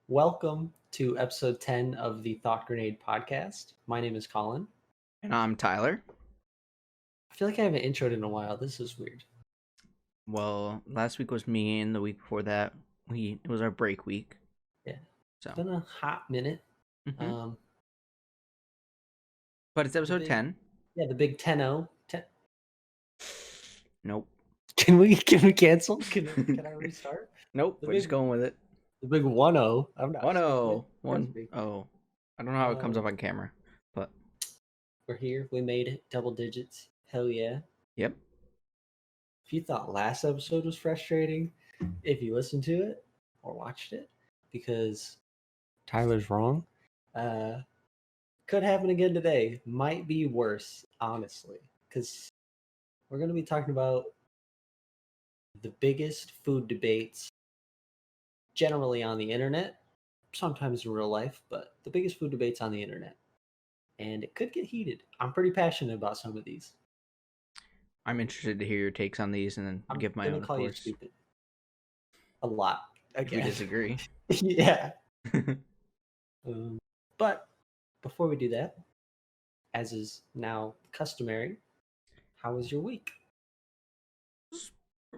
Welcome to episode 10 of the Thought Grenade podcast. My name is Colin. And I'm Tyler. I feel like I haven't introed in a while. This is weird. Well, last week was me, and the week before that, it was our break week. Yeah. So. It's been a hot minute. Mm-hmm. But it's episode 10. Yeah, the big 10-0. 10. Nope. Can we cancel? Can I restart? Nope, we're just going with it. The big 1-0. I'm not 1-0. stupid. 1-0. I don't know how it comes up on camera, but we're here. We made it. Double digits. Hell yeah. Yep. If you thought last episode was frustrating, if you listened to it or watched it, because Tyler's wrong, could happen again today. Might be worse, honestly, because we're going to be talking about the biggest food debates generally on the internet, sometimes in real life, but the biggest food debates on the internet. And it could get heated. I'm pretty passionate about some of these. I'm interested to hear your takes on these and then give my own, of course. I'm going to call you stupid. A lot. Again. If we disagree. Yeah. But before we do that, as is now customary, how was your week? It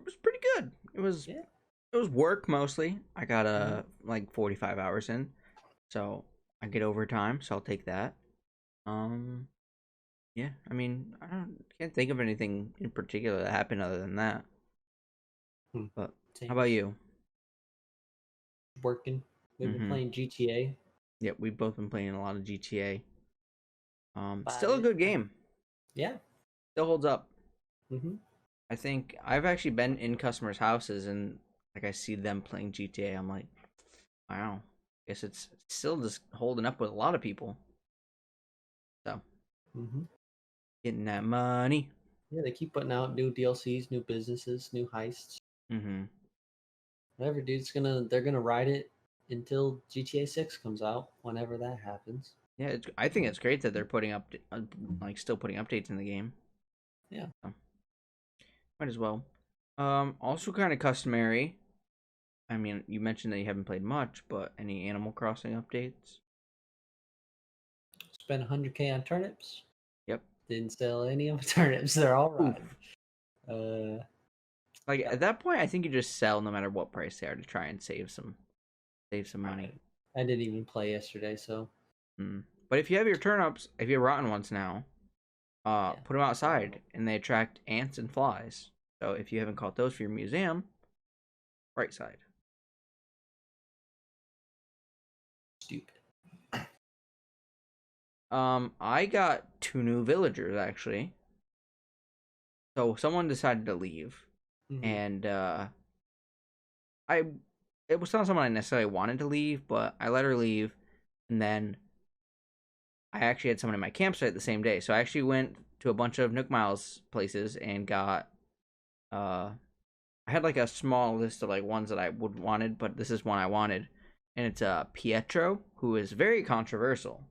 was pretty good. It was work mostly. I got like 45 hours in, so I get overtime, so I'll take that. Yeah, I mean, can't think of anything in particular that happened other than that. But how about you? Working. We've been playing GTA. Yep, we've both been playing a lot of GTA. Still a good game. Yeah. Still holds up. Mm-hmm. I think I've actually been in customers' houses and like I see them playing GTA. I'm like, wow. Guess it's still just holding up with a lot of people. So, getting that money. Yeah, they keep putting out new DLCs, new businesses, new heists. Whatever, dude. They're gonna ride it until GTA 6 comes out, whenever that happens. Yeah, I think it's great that they're putting up, still putting updates in the game. Yeah. So, might as well. Also kind of customary. I mean, you mentioned that you haven't played much, but any Animal Crossing updates? Spent 100K on turnips. Yep. Didn't sell any of the turnips. They're all right. Like at that point, I think you just sell no matter what price they are to try and save some money. I didn't even play yesterday, so. But if you have your turnips, if you have rotten ones now, put them outside, and they attract ants and flies. So if you haven't caught those for your museum, right side. Stupid. I got 2 new villagers actually. So someone decided to leave, and it was not someone I necessarily wanted to leave, but I let her leave, and then I actually had someone in my campsite the same day. So I actually went to a bunch of Nook Miles places and got I had like a small list of like ones that I would wanted, but this is one I wanted, and it's Pietro, who is very controversial.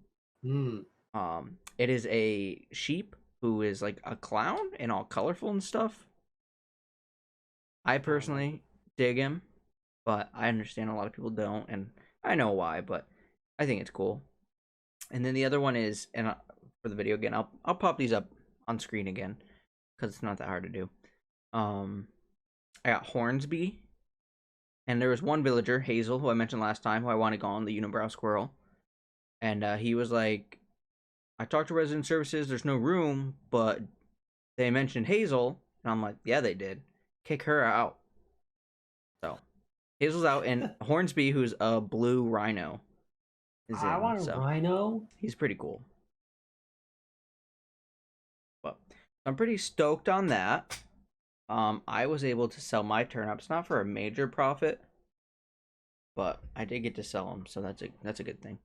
It is a sheep who is like a clown and all colorful and stuff. I personally dig him, but I understand a lot of people don't, and I know why, but I think it's cool. And then the other one is, and for the video again, I'll pop these up on screen again because it's not that hard to do. I got Hornsby, and there was one villager, Hazel, who I mentioned last time, who I want to go on the unibrow squirrel, and he was like, I talked to resident services, there's no room, but they mentioned Hazel, and I'm like, yeah, they did. Kick her out. So Hazel's out, and Hornsby, who's a blue rhino, is in. I want a rhino. He's pretty cool. But I'm pretty stoked on that. I was able to sell my turnips, not for a major profit, but I did get to sell them, so that's a good thing.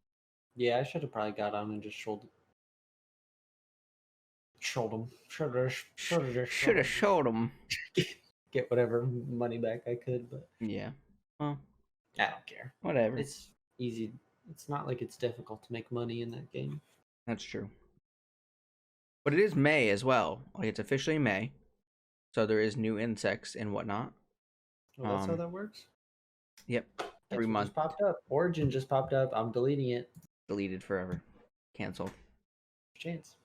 Yeah, I should have probably got on and just showed them. Should have showed them. Get whatever money back I could, but yeah. Well, I don't care. Whatever. It's easy. It's not like it's difficult to make money in that game. That's true. But it is May as well. Like it's officially May, so there is new insects and whatnot. Well, that's how that works. Yep. That's 3 what month just popped up. Origin just popped up. I'm deleting it. deleted forever, canceled. Chance.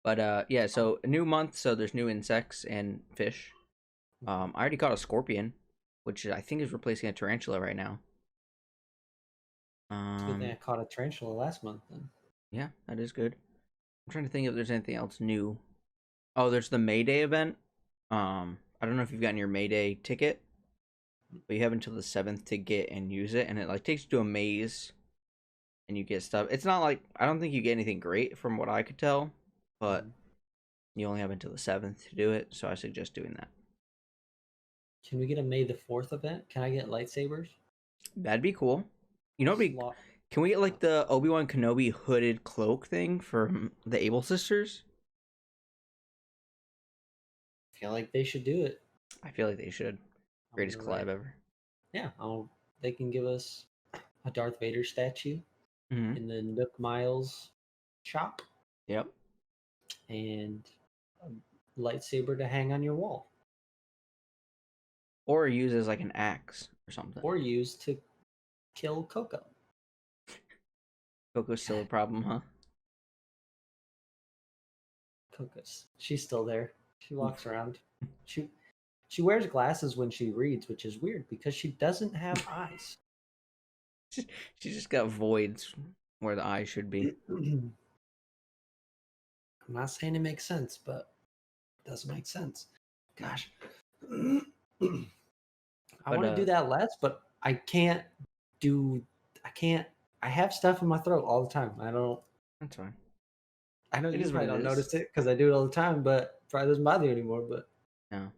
But yeah, so a new month, so there's new insects and fish. I already caught a scorpion, which I think is replacing a tarantula right now. It's a good thing I caught a tarantula last month then. Yeah, that is good. I'm trying to think if there's anything else new. Oh, there's the May Day event. I don't know if you've gotten your May Day ticket, but you have until the 7th to get and use it, and it like takes you to a maze, and you get stuff. It's not like I don't think you get anything great from what I could tell, but you only have until the 7th to do it, so I suggest doing that. Can we get a May the 4th event? Can I get lightsabers? That'd be cool. You know, can we get like the Obi-Wan Kenobi hooded cloak thing from the Able sisters? I feel like they should do it. I feel like they should. Greatest collab ever. Yeah, they can give us a Darth Vader statue in the Nook Miles shop. Yep. And a lightsaber to hang on your wall. Or use as like an axe or something. Or use to kill Coco. Coco's still a problem, huh? Coco's. She's still there. She walks around. She wears glasses when she reads, which is weird because she doesn't have eyes. She just got voids where the eyes should be. I'm not saying it makes sense, but it doesn't make sense. Gosh. I want to do that less, but I can't. I have stuff in my throat all the time. I don't. That's fine. I know you probably don't notice it because I do it all the time, but probably doesn't bother you anymore. But no,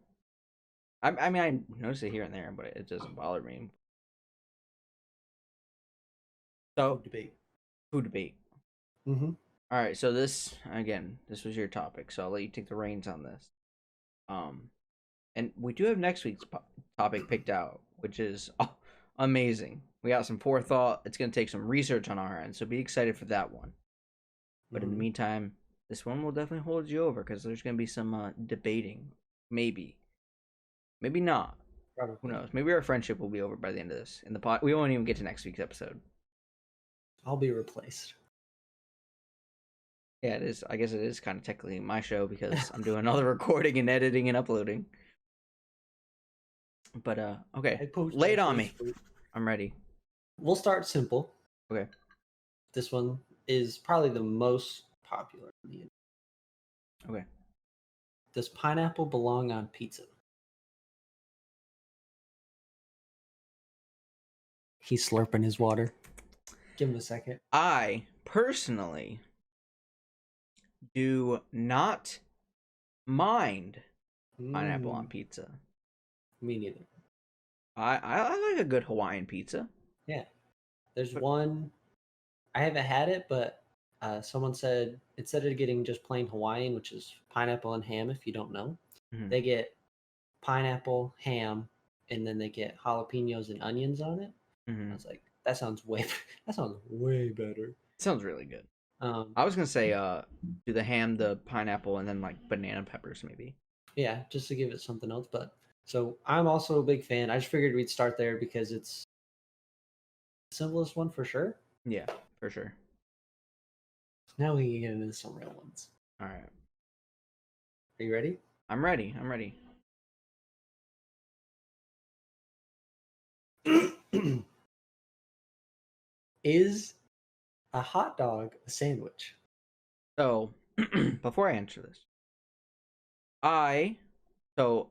I mean I notice it here and there, but it doesn't bother me. So food debate. Mm-hmm. All right, so this was your topic, so I'll let you take the reins on this. And we do have next week's topic picked out, which is amazing. We got some forethought. It's going to take some research on our end, so be excited for that one. But in the meantime, this one will definitely hold you over because there's going to be some debating. Maybe not. Probably. Who knows? Maybe our friendship will be over by the end of this. In the pot, we won't even get to next week's episode. I'll be replaced. Yeah, it is. I guess it is kind of technically my show because I'm doing all the recording and editing and uploading. But okay, lay it on me. I'm ready. We'll start simple. Okay. This one is probably the most popular. Okay. Does pineapple belong on pizza? He's slurping his water. Give him a second. I personally do not mind pineapple on pizza. Me neither. I like a good Hawaiian pizza. Yeah. There's one, I haven't had it, but someone said instead of getting just plain Hawaiian, which is pineapple and ham, if you don't know, they get pineapple, ham, and then they get jalapenos and onions on it. I was like, that sounds way better. Sounds really good. I was gonna say, do the ham, the pineapple, and then like banana peppers, maybe. Yeah, just to give it something else. But so I'm also a big fan. I just figured we'd start there because it's the simplest one for sure. Yeah, for sure. Now we can get into some real ones. All right. Are you ready? I'm ready. I'm ready. Is a hot dog a sandwich? So, before I answer this, so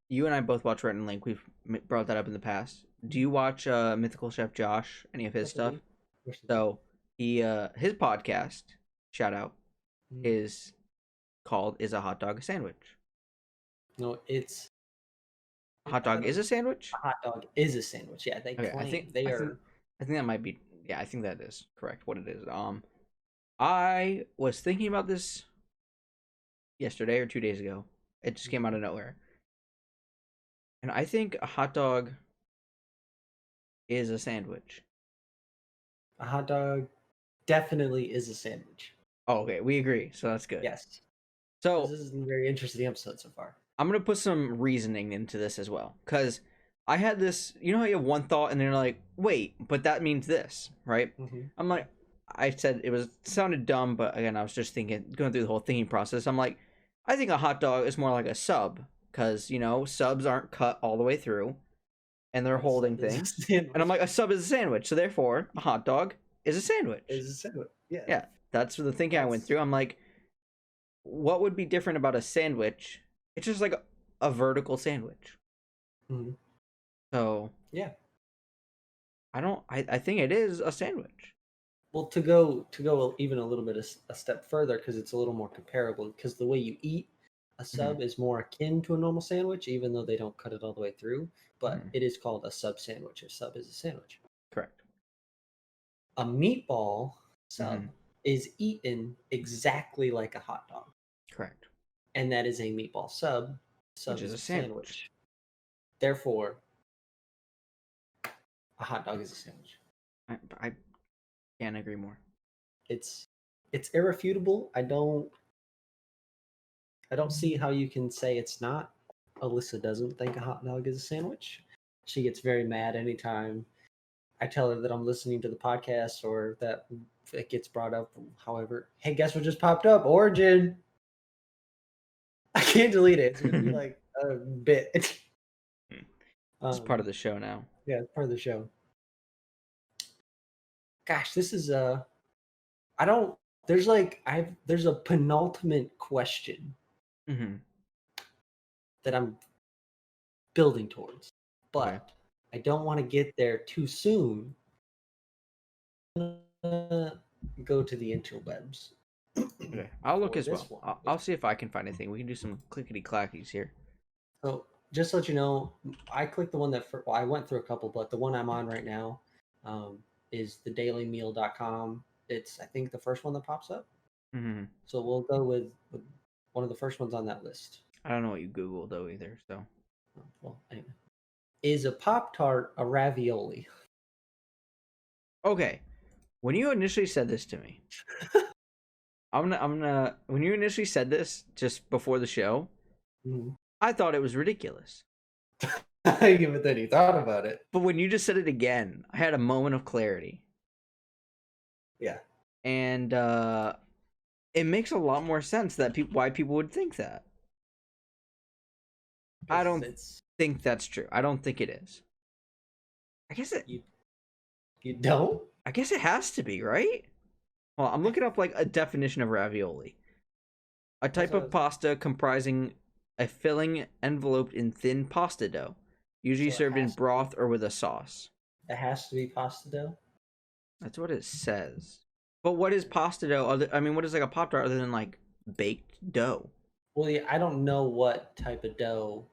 you and I both watch Rhett and Link. We've brought that up in the past. Do you watch Mythical Chef Josh? Any of his stuff? So he his podcast, shout out, is called "Is a Hot Dog a Sandwich?" No, it's hot dog is a sandwich. A hot dog is a sandwich. Yeah, they claim I think that might be. Yeah, I think that is correct. What it is. I was thinking about this yesterday or 2 days ago. It just came out of nowhere. And I think a hot dog is a sandwich. A hot dog definitely is a sandwich. Oh, okay. We agree. So that's good. Yes. So this is a very interesting episode so far. I'm going to put some reasoning into this as well. Because I had this, you know how you have one thought and then you're like, wait, but that means this, right? Mm-hmm. I'm like, I said it sounded dumb, but again, I was just thinking, going through the whole thinking process. I'm like, I think a hot dog is more like a sub because, subs aren't cut all the way through and they're holding things. And I'm like, a sub is a sandwich. So therefore, a hot dog is a sandwich. Is a sandwich. Yeah. Yeah. That's the thinking I went through. I'm like, what would be different about a sandwich? It's just like a vertical sandwich. Mm-hmm. So yeah, I think it is a sandwich. Well, to go even a little bit a step further, because it's a little more comparable. Because the way you eat a sub is more akin to a normal sandwich, even though they don't cut it all the way through. But it is called a sub sandwich. A sub is a sandwich. Correct. A meatball sub is eaten exactly like a hot dog. Correct. And that is a meatball sub. Sub is a sandwich. Therefore, a hot dog is a sandwich. I can't agree more. It's irrefutable. I don't see how you can say it's not. Alyssa doesn't think a hot dog is a sandwich. She gets very mad anytime I tell her that I'm listening to the podcast or that it gets brought up. However, hey, guess what just popped up? Origin. I can't delete it. It's gonna be like a bit. It's part of the show now. Yeah, it's part of the show. Gosh, this is there's a penultimate question that I'm building towards, but I don't want to get there too soon. Go to the interwebs. Okay, I'll look as well. I'll see if I can find anything. We can do some clickety clackies here. So just to let you know, I clicked the one that I went through a couple, but the one I'm on right now is thedailymeal.com. It's I think the first one that pops up. So we'll go with one of the first ones on that list. I don't know what you Googled though either. So, well, anyway, is a Pop-Tart a ravioli? Okay, when you initially said this to me, I'm gonna. When you initially said this just before the show, I thought it was ridiculous. But then you thought about it. But when you just said it again, I had a moment of clarity. Yeah, and it makes a lot more sense that why people would think that. I don't think that's true. I don't think it is. I guess it. You don't? I guess it has to be, right? Well, I'm looking up like a definition of ravioli. A type of pasta comprising a filling enveloped in thin pasta dough, usually served in broth or with a sauce. It has to be pasta dough? That's what it says. But what is pasta dough? What is like a Pop-Tart other than like baked dough? Well, yeah, I don't know what type of dough.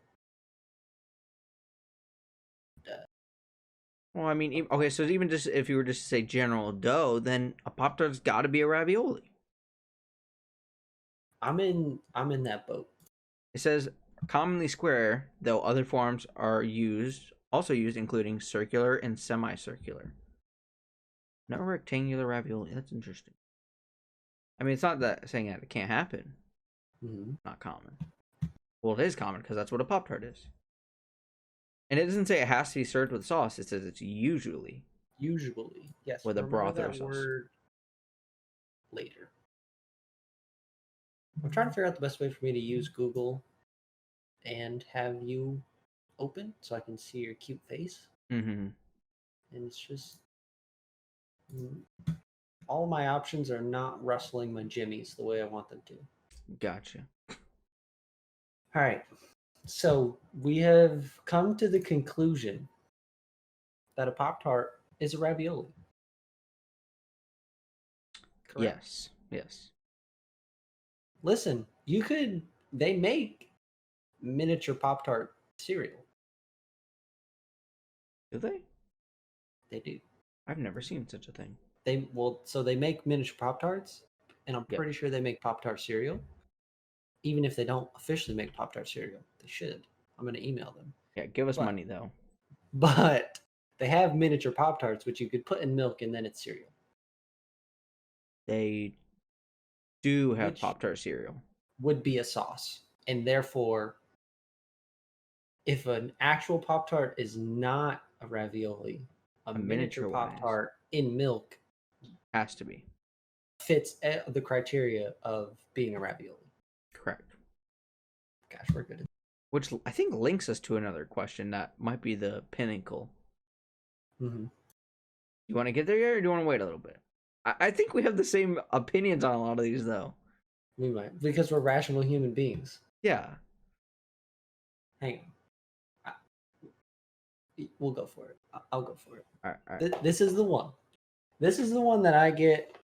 Well, okay, so even just if you were just to say general dough, then a Pop-Tart's got to be a ravioli. I'm in that boat. It says commonly square, though other forms are also used, including circular and semicircular. Not rectangular ravioli. That's interesting. It's not that saying that it can't happen. Not common. Well, it is common because that's what a Pop-Tart is. And it doesn't say it has to be served with sauce. It says it's usually. Usually, yes. With a broth or sauce. Word later. I'm trying to figure out the best way for me to use Google and have you open so I can see your cute face. And it's just all my options are not rustling my jimmies the way I want them to. Gotcha. All right. So we have come to the conclusion that a Pop-Tart is a ravioli. Correct? Yes. Listen, they make miniature Pop-Tart cereal. Do they? They do. I've never seen such a thing. So they make miniature Pop-Tarts, and I'm pretty sure they make Pop-Tart cereal. Even if they don't officially make Pop-Tart cereal, they should. I'm going to email them. Yeah, give us money, though. But they have miniature Pop-Tarts, which you could put in milk, and then it's cereal. They do have Pop-Tart cereal. Would be a sauce. And therefore, if an actual Pop Tart is not a ravioli, a miniature miniature one Pop is. Tart in milk Has to be. fits the criteria of being a ravioli. Correct. Gosh, we're good. Which I think links us to another question that might be the pinnacle. Mm-hmm. You want to get there yet, or do you want to wait a little bit? I think we have the same opinions on a lot of these, though. We might, because we're rational human beings. Yeah. Hang on. We'll go for it. I'll go for it. All right. This is the one. This is the one that I get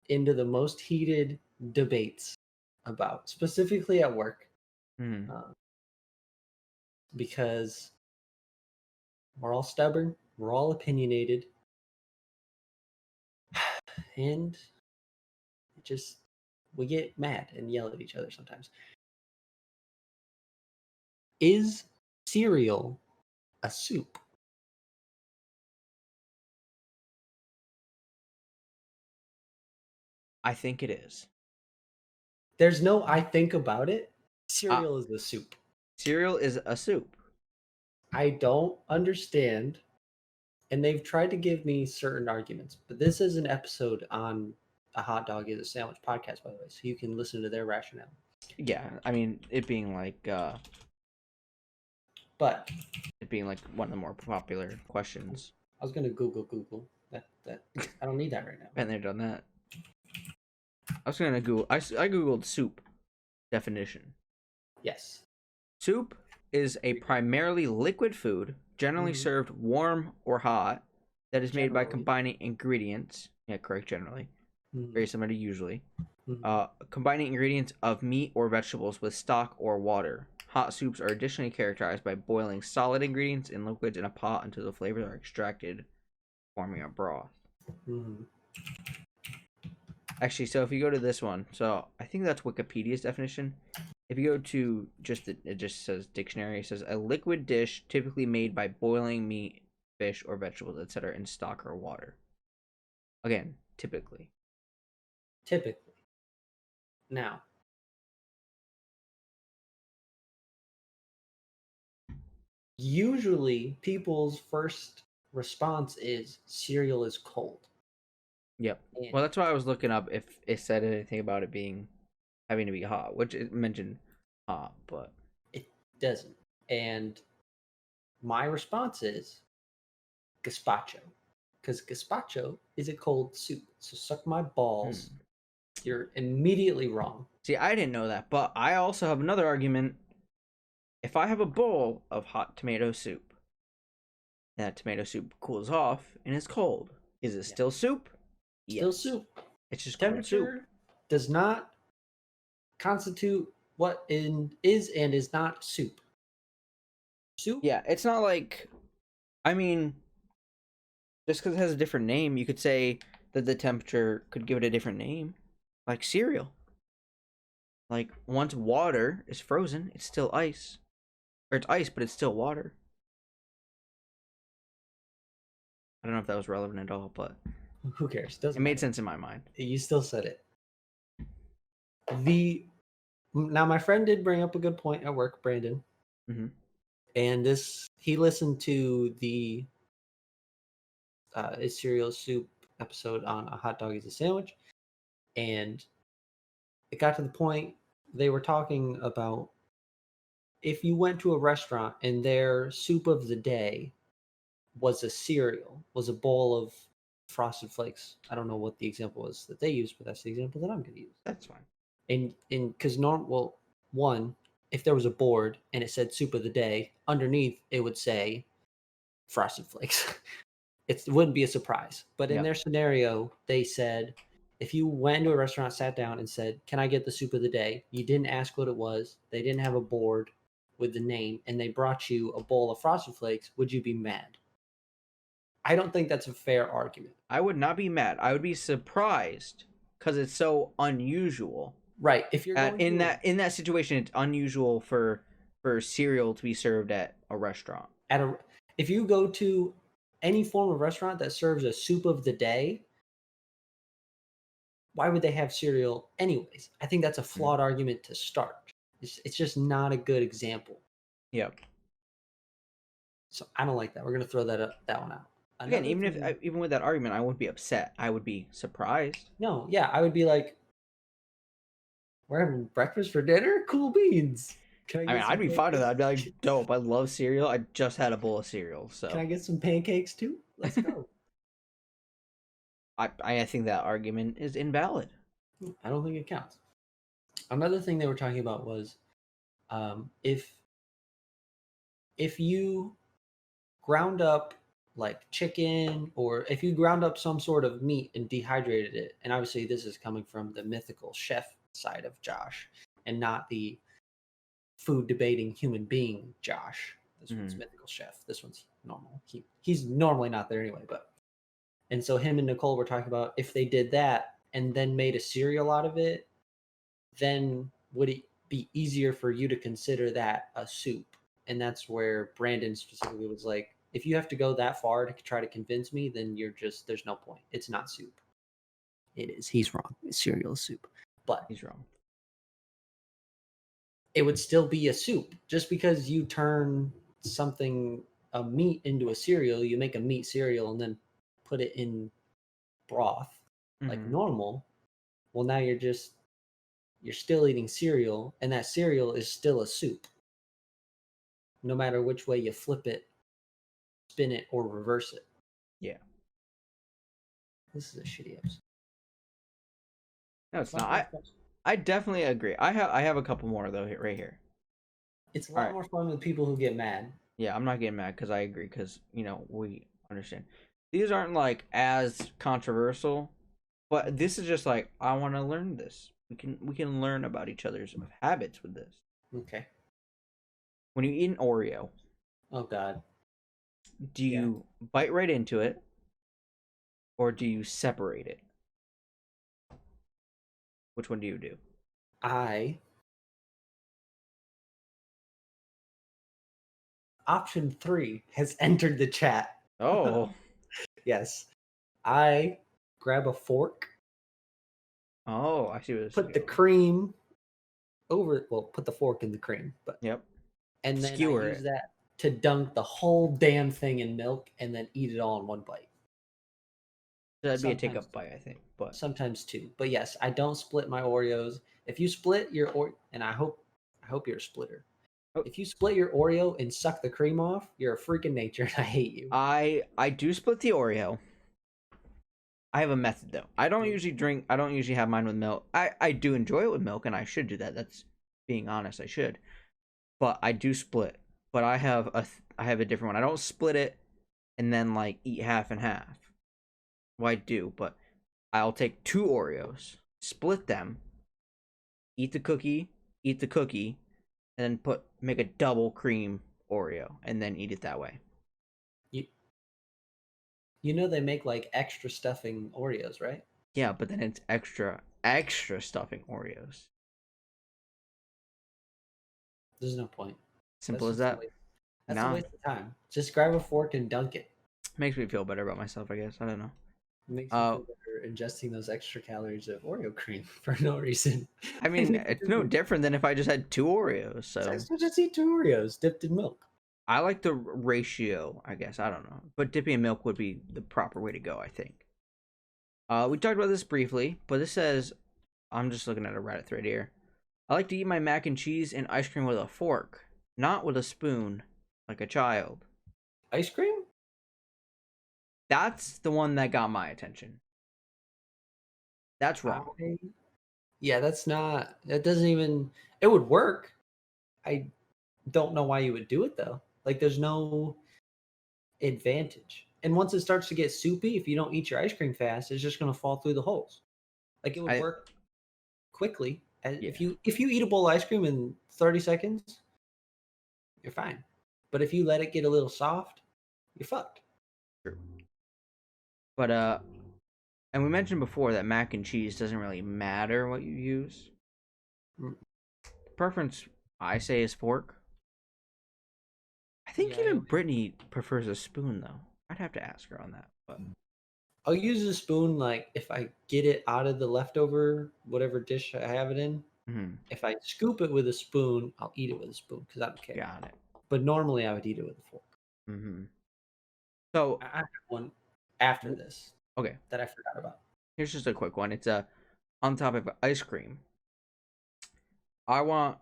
into the most heated debates about, specifically at work, Mm-hmm. because we're all stubborn, we're all opinionated, and just we get mad and yell at each other sometimes. Is cereal a soup? I think it is. There's no I think about it. Cereal is a soup. Cereal is a soup. I don't understand, and they've tried to give me certain arguments, but this is an episode on a hot dog is a sandwich podcast, by the way, so you can listen to their rationale. Yeah, I mean, it being like But one of the more popular questions. I was gonna Google that. I don't need that right now. Been there, done that. I was gonna Google. I googled soup definition. Yes. Soup is a primarily liquid food, generally served warm or hot, that is made by combining ingredients. Yeah, correct. Generally, very similar to usually. Combining ingredients of meat or vegetables with stock or water. Hot soups are additionally characterized by boiling solid ingredients in liquids in a pot until the flavors are extracted, forming a broth. Actually, so if you go to this one, so I think that's Wikipedia's definition. If you go to it just says dictionary, it says a liquid dish typically made by boiling meat, fish, or vegetables, etc., in stock or water. Again, typically. Typically. Now, usually people's first response is cereal is cold. Yep. Well, that's why I was looking up if it said anything about it having to be hot, which it mentioned hot, but it doesn't. And my response is gazpacho, because gazpacho is a cold soup. So suck my balls. You're immediately wrong. See, I didn't know that, but I also have another argument. If I have a bowl of hot tomato soup, and that tomato soup cools off and is cold, is it still soup? Still soup. It's just temperature does not constitute what is and is not soup. Soup? Yeah, it's not like, I mean, just because it has a different name, you could say that the temperature could give it a different name, like cereal. Like, once water is frozen, it's still ice. Or it's ice, but it's still water. I don't know if that was relevant at all, but who cares? It made sense in my mind. You still said it. Now, my friend did bring up a good point at work, Brandon. And he listened to the Is Cereal Soup episode on A Hot Dog is a Sandwich. And it got to the point they were talking about if you went to a restaurant and their soup of the day was a cereal, was a bowl of Frosted Flakes. I don't know what the example was that they used, but that's the example that I'm going to use. That's fine. And because one, if there was a board and it said soup of the day, underneath it would say Frosted Flakes. It wouldn't be a surprise. But in their scenario, they said if you went to a restaurant, sat down and said, "Can I get the soup of the day?" You didn't ask what it was. They didn't have a board with the name, and they brought you a bowl of Frosted Flakes. Would you be mad? I don't think that's a fair argument. I would not be mad. I would be surprised because it's so unusual. Right. If you're going in that situation, it's unusual for cereal to be served at a restaurant. If you go to any form of restaurant that serves a soup of the day, why would they have cereal anyways? I think that's a flawed argument to start. It's just not a good example. Yep. So I don't like that. We're gonna throw that one out. Again, Another thing, even with that argument, I wouldn't be upset. I would be surprised. no, yeah, I would be like, we're having breakfast for dinner. Cool beans. Can I I mean, get I'd some be fine with that. I'd be pancakes? like, dope. I love cereal. I just had a bowl of cereal, Can so I get some pancakes too? Let's go. I think that argument is invalid. I don't think it counts. Another thing they were talking about was if you ground up like chicken, or if you ground up some sort of meat and dehydrated it, and obviously this is coming from the mythical chef side of Josh and not the food debating human being Josh. This one's Mhm. mythical chef. This one's normal. He's normally not there anyway, but and so him and Nicole were talking about if they did that and then made a cereal out of it, then would it be easier for you to consider that a soup? And that's where Brandon specifically was like, if you have to go that far to try to convince me, then there's no point. It's not soup. It is. He's wrong. Cereal is soup. But He's wrong. it would still be a soup. Just because you turn a meat into a cereal, you make a meat cereal and then put it in broth like Mhm. normal. Well, now you're still eating cereal, and that cereal is still a soup, no matter which way you flip it, spin it, or reverse it. Yeah. This is a shitty episode. No, It's it's a lot not. more I fun. I definitely agree. I have a couple more though right here. It's a All lot right. more fun with people who get mad. Yeah, I'm not getting mad because I agree because we understand. These aren't like as controversial, but this is just like I want to learn this. We can learn about each other's habits with this. Okay. When you eat an Oreo, Oh God. do Yeah. you bite right into it or do you separate it? Which one do you do? I Option 3 has entered the chat. Oh, Yes. I grab a fork, oh, I see what this is put the going. cream put the fork in the cream, but Yep, and then I skewer use it. that to dunk the whole damn thing in milk and then eat it all in one bite. That'd be a take Sometimes up bite, I think. But sometimes two. But yes, I don't split my Oreos. If you split your and I hope you're a splitter. oh, If you split your Oreo and suck the cream off, you're a freaking nature and I hate you. I do split the Oreo. I have a method though. I don't usually drink. I don't usually have mine with milk. I do enjoy it with milk, and I should do that. That's being honest. I should, but I do split. But I have a different one. I don't split it and then like eat half and half. Well, I do, but I'll take two Oreos, split them, eat the cookie, and then make a double cream Oreo, and then eat it that way. You you know they make like extra stuffing Oreos, right? Yeah, but then it's extra stuffing Oreos. There's no point. Simple That's as just a that. waste. That's a Nah, waste of time. Just grab a fork and dunk it. makes me feel better about myself. I guess I don't know. It makes you Uh, feel better ingesting those extra calories of Oreo cream for no reason. I mean, it's no different than if I just had two Oreos. So Just eat two Oreos dipped in milk. I like the ratio. I guess I don't know, but dipping in milk would be the proper way to go. I think. We talked about this briefly, but this says I'm just looking at a Reddit thread here. I like to eat my mac and cheese and ice cream with a fork, not with a spoon, like a child. Ice cream? That's the one that got my attention. That's wrong. Yeah, that's not. That doesn't even. It would work. I don't know why you would do it though. Like, there's no advantage. And once it starts to get soupy, if you don't eat your ice cream fast, it's just gonna fall through the holes. Like, it would I work quickly. Yeah. If you eat a bowl of ice cream in 30 seconds, you're fine. But if you let it get a little soft, you're fucked. True. But and we mentioned before that mac and cheese doesn't really matter what you use. Mm, The preference I say is fork. I think Yeah, even Brittany prefers a spoon though. I'd have to ask her on that. But I'll use a spoon like if I get it out of the leftover whatever dish I have it in. mhm, If I scoop it with a spoon, I'll eat it with a spoon because I don't care. got it. but normally I would eat it with a fork. Mm-hmm. So I have one after this okay, that I forgot about. here's just a quick one. It's on top of ice cream. I want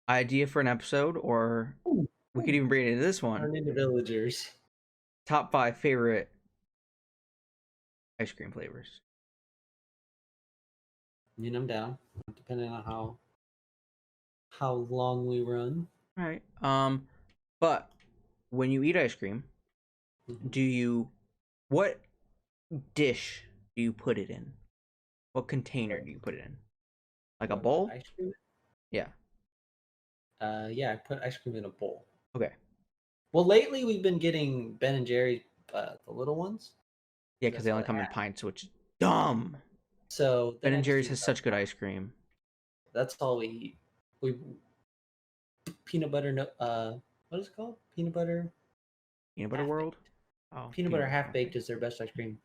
idea for an episode, or Ooh, we could ooh, even bring it into this one. turn into villagers. Top 5 favorite ice cream flavors. I'm down, depending on how long we run. All right. But when you eat ice cream, Mhm. do you what dish do you put it in? What container do you put it in? Like a What, put bowl? ice cream? Yeah. Yeah, I put ice cream in a bowl. Okay. Well, lately we've been getting Ben and Jerry's, the little ones. Yeah, 'Cause because that's they all only they come in have. pints, which is dumb. So Ben then I and just Jerry's use has our such good ice cream. That's all we eat. We peanut butter. No, what is it called? Peanut butter. Peanut Butter Half World? baked. Oh, Peanut butter half baked is their best ice cream.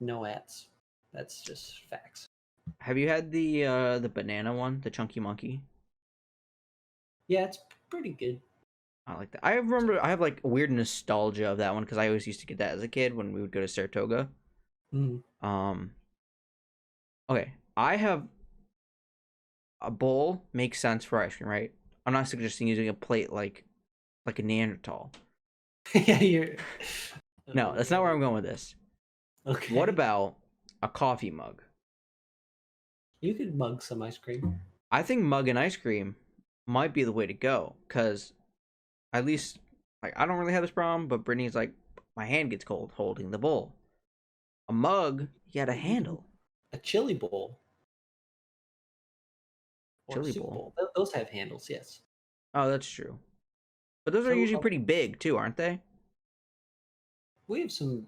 No ads. That's just facts. Have you had the banana one, the Chunky Monkey? Yeah, it's pretty good. I like that. I remember I have like a weird nostalgia of that one because I always used to get that as a kid when we would go to Saratoga. Mm. Um, okay, I have a bowl makes sense for ice cream, right? I'm not suggesting using a plate like a Neanderthal. Yeah, you're. No, that's not where I'm going with this. What Okay. about a coffee mug? You could mug some ice cream. I think mug and ice cream might be the way to go because at least like I don't really have this problem, but Brittany's like my hand gets cold holding the bowl. A mug, you got a You can handle. a chili bowl or a Chili soup bowl. bowl. Those have handles. Yes. Oh, that's true. But those are So usually pretty big too, aren't they? we have some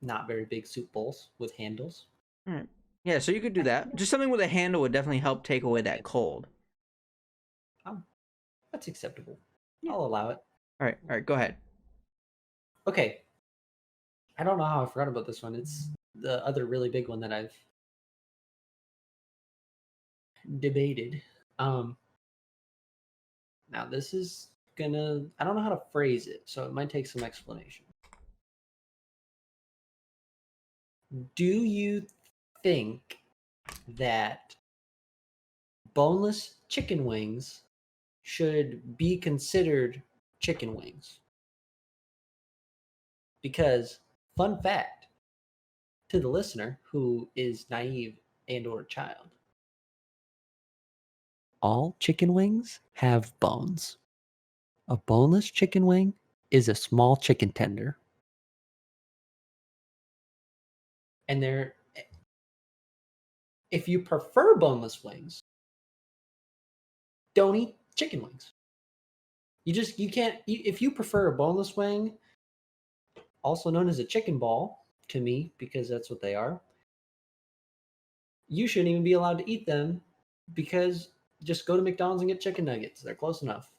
not very big soup bowls with handles. All right. Yeah, so you could do that. Just something with a handle would definitely help take away that cold. That's acceptable. Yeah. I'll allow it. All right, go ahead. Okay. I don't know how I forgot about this one. It's the other really big one that I've debated. Um, Now this is I don't know how to phrase it, so it might take some explanation. Do you think that boneless chicken wings should be considered chicken wings? Because fun fact to the listener who is naive and or a child, all chicken wings have bones. A boneless chicken wing is a small chicken tender. And if you prefer boneless wings, don't eat chicken wings. You can't if you prefer a boneless wing, also known as a chicken ball to me because that's what they are. You shouldn't even be allowed to eat them because just go to McDonald's and get chicken nuggets. They're close enough.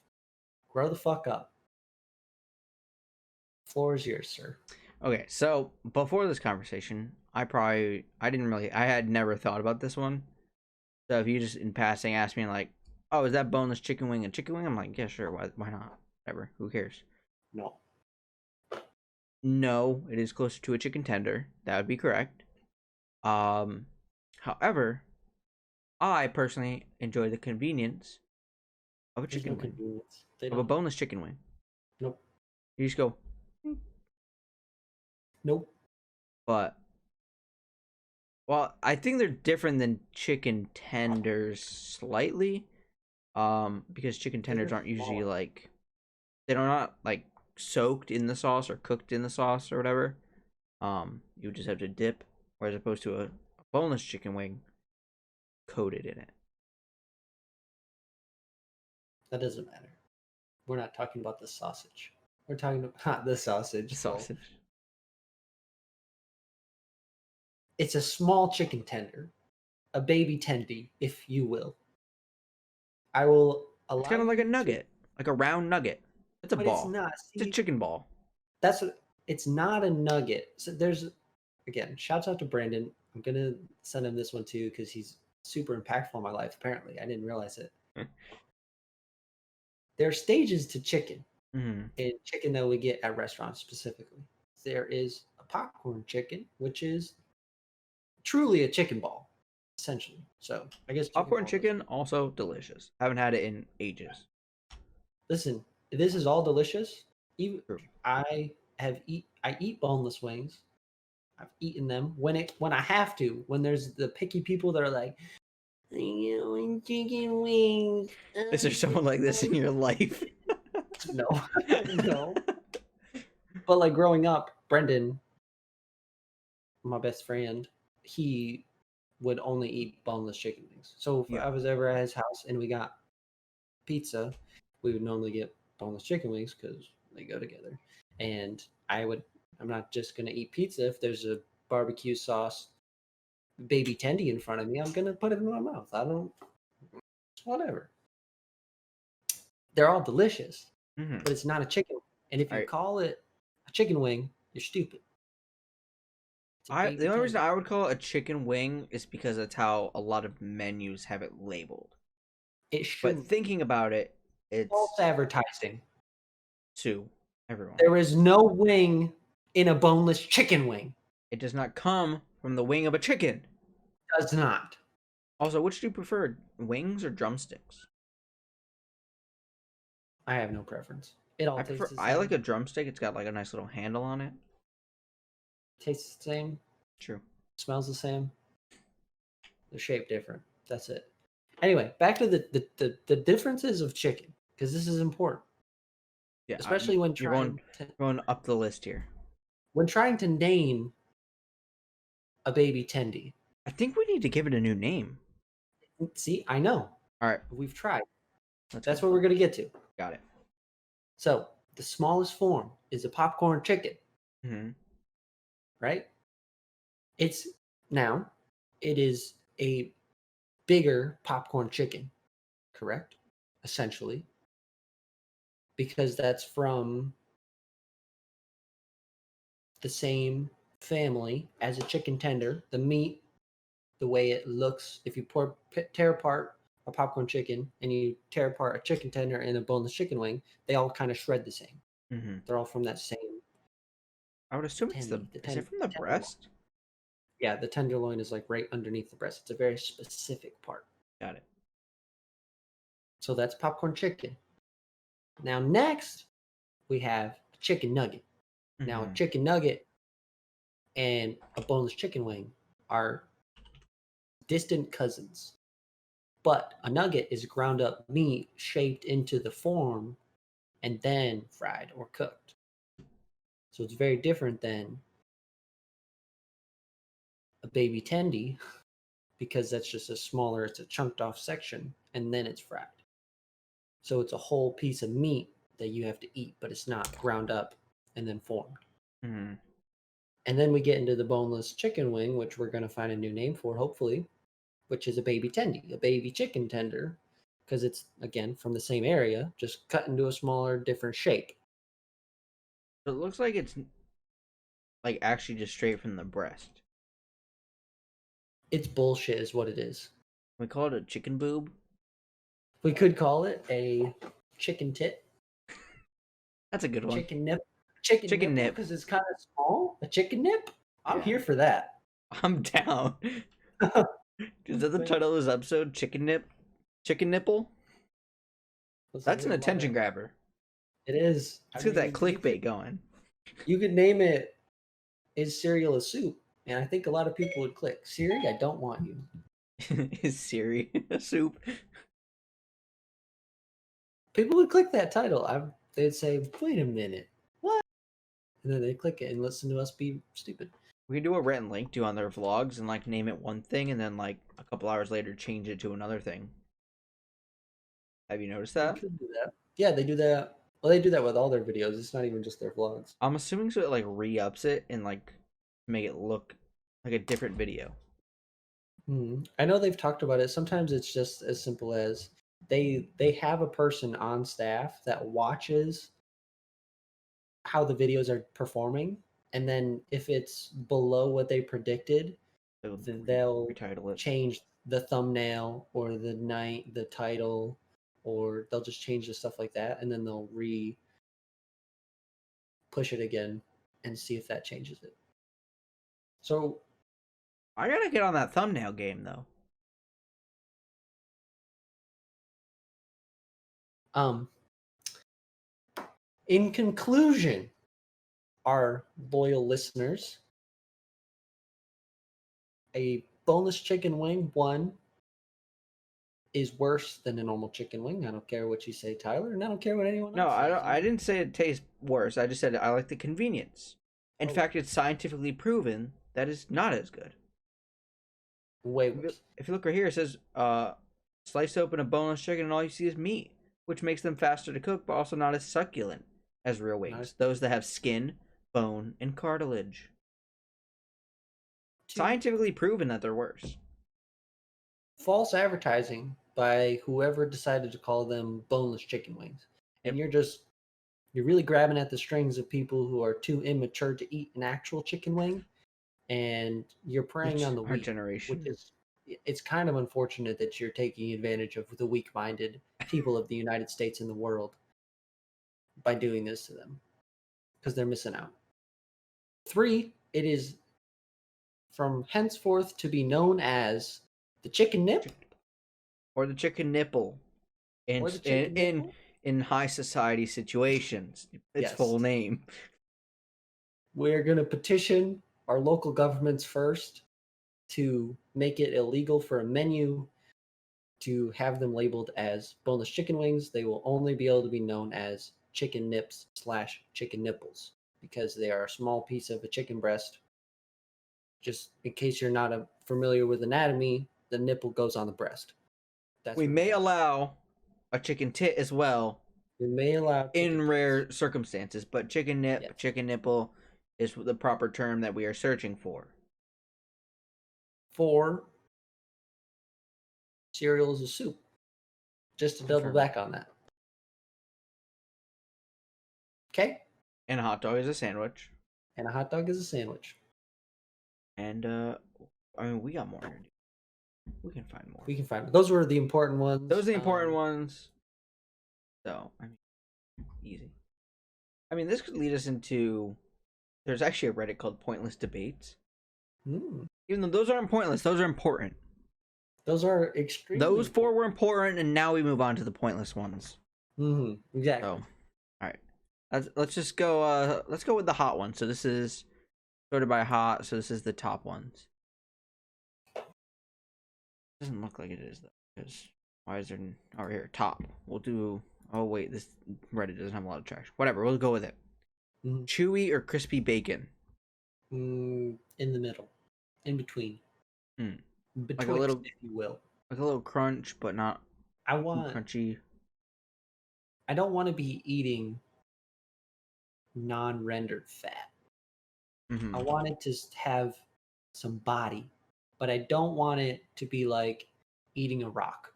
Grow the fuck up. Floor is yours, sir. Okay, so before this conversation, I had never thought about this one. So if you just in passing asked me like, "Oh, is that boneless chicken wing a chicken wing?" I'm like, "Yeah, sure. Why not? Whatever. Who cares?" No. No, it is closer to a chicken tender. That would be correct. Um, However, I personally enjoy the convenience of a There's no chicken wing, convenience. They of a don't. boneless chicken wing. Nope. You just go, Nope. but well, I think they're different than chicken tenders slightly. Because chicken tenders They're aren't usually smaller. like they're not like soaked in the sauce or cooked in the sauce or whatever. You just have to dip, whereas opposed to a boneless chicken wing coated in it. That doesn't matter. We're not talking about the sausage. We're talking about the The sausage. Well, sausage. it's a small chicken tender, a baby tendy, if you will. I will It's allow kind of like a you to, nugget, like a round nugget. It's a but it's ball. not. It's a See, chicken ball. that's what it's not a nugget. So again, shouts out to Brandon. I'm gonna send him this one too because he's super impactful in my life. Apparently, I didn't realize it. there are stages to chicken, Mm-hmm. and chicken that we get at restaurants specifically. There is a popcorn chicken, which is truly a chicken ball, essentially. So I guess chicken Popcorn ball doesn't. chicken, also delicious. Haven't had it in ages. Listen, this is all delicious. Even True. I eat boneless wings. I've eaten them when I have to. When there's the picky people that are like, you know, chicken wings. Is there someone like this in your life? No, no. But like growing up, Brendan, my best friend, he would only eat boneless chicken wings. So if Yeah. I was ever at his house and we got pizza, we would normally get boneless chicken wings because they go together. And I'm not just gonna eat pizza if there's a barbecue sauce baby tendy in front of me. I'm gonna put it in my mouth. I don't, whatever. They're all delicious, Mm-hmm. but it's not a chicken. And if All you right. call it a chicken wing, you're stupid. It's a The baby only reason tendy. I would call it a chicken wing is because that's how a lot of menus have it labeled. It But shouldn't. thinking about it, False it's advertising. to everyone. There is no wing in a boneless chicken wing. It does not come from the wing of a chicken. Does not. Also, which do you prefer, wings or drumsticks? I have no preference. It all I tastes prefer. the I like same. a drumstick. It's got like a nice little handle on it. Tastes the same. True. Smells the same. They're shaped different. That's it. Anyway, back to the differences of chicken, because this is important, Yeah. especially when You're going up the list here. trying to name a baby tendy. I think we need to give it a new name. See, I know. All right. We've tried. Let's That's go. what we're gonna get to. Got it. So the smallest form is a popcorn chicken, Mm-hmm. right? It's now it is a bigger popcorn chicken, correct? Essentially, because that's from the same family as a chicken tender. The meat, the way it looks, if you tear apart a popcorn chicken and you tear apart a chicken tender and a boneless chicken wing, they all kind of shred the same. Mm-hmm. They're all from that same I would assume it's tendy. Is it from the breast? Yeah, the tenderloin is like right underneath the breast. It's a very specific part. Got it. So that's popcorn chicken. Now next we have a chicken nugget. Now a Mhm. chicken nugget and a boneless chicken wing are distant cousins. But a nugget is ground up meat shaped into the form and then fried or cooked. So it's very different than a baby tendy because that's just a smaller, it's a chunked off section and then it's fried. So it's a whole piece of meat that you have to eat, but it's not ground up and then formed. Mhm. And then we get into the boneless chicken wing, which we're going to find a new name for, hopefully, which is a baby tendy, a baby chicken tender, because it's, again, from the same area, just cut into a smaller, different shape. So it looks like it's like actually just straight from the breast. It's bullshit, is what it is. We call it a chicken boob. We could call it a chicken tit, That's a good one. chicken nip, Chicken nip. because it's kind of small. A chicken nip? I'm Yeah. here for that. I'm down. Is that the title of this episode? Chicken nip? Chicken nipple? That's an attention grabber. It is. Let's get that clickbait going. You could name it, Is Cereal a Soup? And I think a lot of people would click. Siri, I don't want you. Is Siri a soup? People would click that title. They'd say, wait a minute. What? And then they'd click it and listen to us be stupid. We can do a Rhett and Link do on their vlogs and like name it one thing and then like a couple hours later change it to another thing. Have you noticed They that? could do that. Yeah, they do that. Well, they do that with all their videos. It's not even just their vlogs. I'm assuming so it like re-ups it and like make it look like a different video. I know they've talked about it. Sometimes it's just as simple as they have a person on staff that watches how the videos are performing, and then if it's below what they predicted, then they'll Retitle it. change the thumbnail or the title or they'll just change the stuff like that, and then they'll push it again and see if that changes it. So I gotta get on that thumbnail game though. in conclusion, our loyal listeners, a boneless chicken wing, one, is worse than a normal chicken wing. I don't care what you say, Tyler, and I don't care what anyone No, else I says. don't. I didn't say it tastes worse. I just said I like the convenience. In Oh. fact, it's scientifically proven that it's not as good. Way worse. If you look right here, it says slice open a boneless chicken and all you see is meat, which makes them faster to cook, but also not as succulent as real wings. Nice. Those that have skin, bone, and cartilage. Scientifically proven that they're worse. False advertising by whoever decided to call them boneless chicken wings. And you're really grabbing at the strings of people who are too immature to eat an actual chicken wing, and you're preying on the Our weak, generation. which is, it's kind of unfortunate that you're taking advantage of the weak-minded people of the United States and the world by doing this to them, because they're missing out. 3, it is from henceforth to be known as the chicken nip or the chicken nipple in high society situations. Its full name. We're going to petition our local governments first to make it illegal for a menu to have them labeled as boneless chicken wings. They will only be able to be known as chicken nips / chicken nipples, because they are a small piece of a chicken breast. Just in case you're not familiar with anatomy, the nipple goes on the breast. We may allow a chicken tit as well. We may allow in rare circumstances, but chicken nip, chicken nipple is the proper term that we are searching for. 4, cereal is a soup. Just to double back on that. Okay? And a hot dog is a sandwich. And a hot dog is a sandwich. And I mean, we got more. We can find more. We can find. Those were the important ones. Those are the important ones. So, I mean, easy. I mean, this could lead us into. There's actually a Reddit called Pointless Debates. Even though those aren't pointless, those are important. Those are extremely. Those 4 were important, and now we move on to the pointless ones. Exactly. So, all right. Let's just go. Let's go with the hot one. So this is sorted by hot. So this is the top ones. Doesn't look like it is though. Because why is there over here top? We'll do. Oh wait, this Reddit doesn't have a lot of traction. Whatever. We'll go with it. Chewy or crispy bacon? In the middle, in between. Like a little, if you will. Like a little crunch, but not. Crunchy. I don't want to be eating non-rendered fat. I want it to have some body, but I don't want it to be like eating a rock.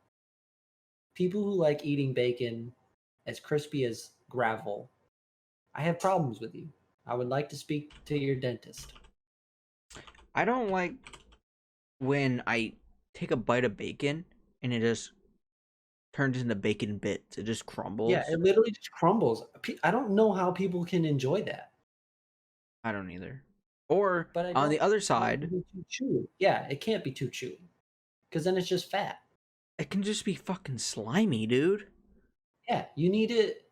People who like eating bacon as crispy as gravel, I have problems with you. I would like to speak to your dentist. I don't like when I take a bite of bacon and it just turns into bacon bits. It just crumbles. Yeah, it literally just crumbles. I don't know how people can enjoy that. I don't either. Or on the other side, yeah, it can't be too chewy, because then it's just fat. It can just be fucking slimy, dude. Yeah, you need it.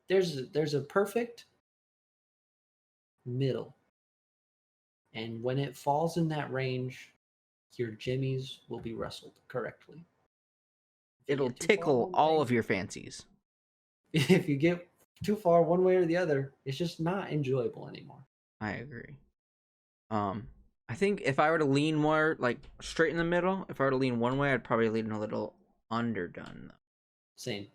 There's a perfect middle, and when it falls in that range, your jimmies will be wrestled correctly. It'll tickle all of your fancies. If you get too far one way or the other, it's just not enjoyable anymore. I agree. I think if I were to lean more like straight in the middle, if I were to lean one way, I'd probably lean a little underdone. Same.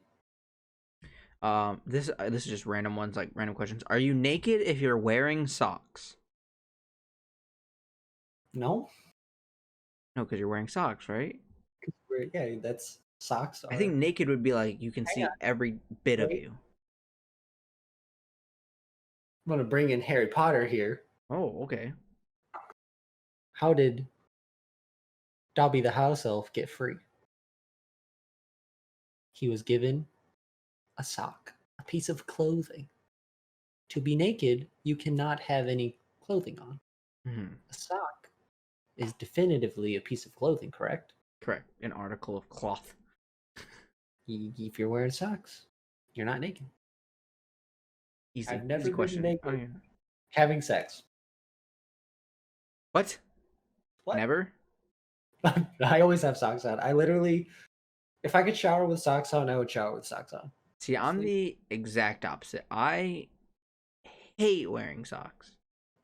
This is just random ones, like random questions. Are you naked if you're wearing socks? No. No, because you're wearing socks, right? Yeah, that's socks. I think naked would be like you can see every bit of you. I'm gonna bring in Harry Potter here. Oh, okay. How did Dobby the house elf get free? he was given a sock, a piece of clothing. To be naked, you cannot have any clothing on. Mhm. A sock is definitively a piece of clothing, correct? Correct. An article of cloth. If you're wearing socks, you're not naked. Easy. I've never Easy been question. naked Oh, yeah. having sex. What? What? Never? I always have socks on. I literally, if I could shower with socks on, I would shower with socks on. See, I'm Sleep. the exact opposite. I hate wearing socks.